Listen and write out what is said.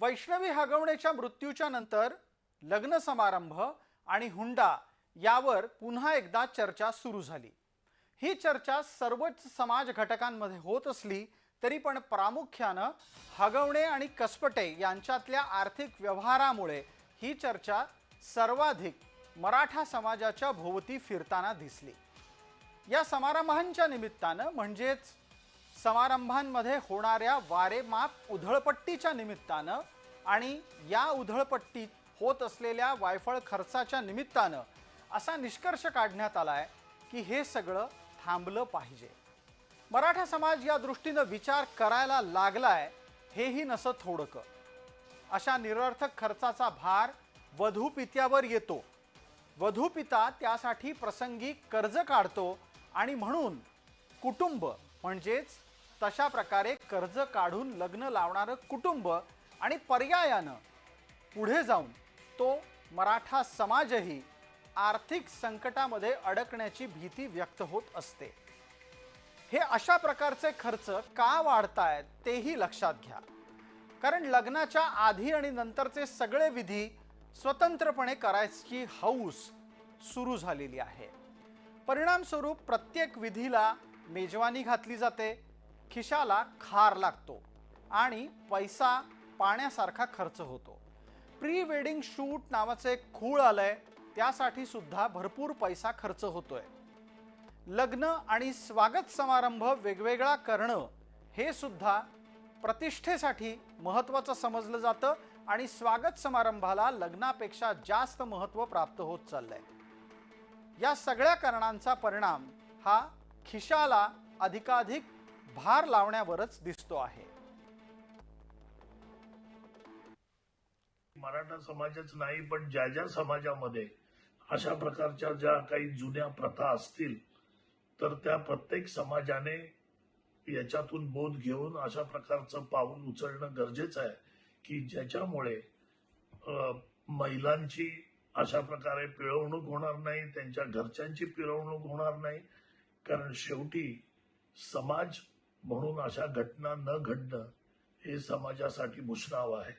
वैष्णवी हगवणेच्या मृत्यूच्या नंतर लग्न समारंभ आणि हुंडा यावर पुन्हा एकदा चर्चा सुरू झाली। ही चर्चा सर्वच समाज घटकांमध्ये होत असली तरी पण प्रामुख्याने हगवणे आणि कसपटे यांच्यातल्या आर्थिक व्यवहारामुळे ही चर्चा सर्वाधिक मराठा समाजाच्या भोवती फिरताना दिसली। या समारंभांच्या निमित्ताने म्हणजेच समारंभांमध्ये होणाऱ्या वारेमाप उधळपट्टीच्या निमित्ताने आणि या उधळपट्टीत होत असलेल्या वायफळ खर्चाच्या निमित्ताने असा निष्कर्ष काढण्यात आलाय की हे सगळं थांबलं पाहिजे। मराठा समाज या दृष्टीने विचार करायला लागलाय हेही नसं थोडकं। अशा निरर्थक खर्चाचा भार वधूपित्यावर येतो। वधूपिता त्यासाठी प्रसंगी कर्ज काढतो आणि म्हणून कुटुंब म्हणजेच तशा प्रकारे कर्ज काढून लग्न लावणारं कुटुंब आणि पर्यायानं पुढे जाऊन तो मराठा समाजही आर्थिक संकटामध्ये अडकण्याची भीती व्यक्त होत असते। हे अशा प्रकारचे खर्च का वाढतायत तेही लक्षात घ्या, कारण लग्नाच्या आधी आणि नंतरचे सगळे विधी स्वतंत्रपणे करायची हौस सुरू झालेली आहे। परिणाम स्वरूप प्रत्येक विधीला मेजवानी घातली जाते, खिशाला खार लागतो आणि पैसा पाण्यासारखा खर्च होतो। प्री वेडिंग शूट नावाचे एक खूळ आलंय, त्यासाठी सुद्धा भरपूर पैसा खर्च होतोय। लग्न आणि स्वागत समारंभ वेगवेगळा करणं हे सुद्धा प्रतिष्ठेसाठी महत्त्वाचं समजलं जातं आणि स्वागत समारंभाला लग्नापेक्षा जास्त महत्त्व प्राप्त होत चाललंय। या सगळ्या कारणांचा परिणाम हा खिशाला अधिकाधिक भार लावण्यावरच दिसतो आहे। मराठा समाजच नाही पण ज्या ज्या समाजामध्ये अशा प्रकारच्या ज्या काही जुन्या प्रथा असतील तर त्या प्रत्येक समाजाने याच्यातून बोध घेऊन अशा प्रकारचं पाऊल उचलणं गरजेचं आहे की ज्याच्यामुळे महिलांची अशा प्रकारे पिळवणूक होणार नाही, त्यांच्या घरच्यांची पिळवणूक होणार नाही। कारण शेवटी समाज म्हणून अशा घटना न घडणं हे समाजासाठी मुशनाव आहे।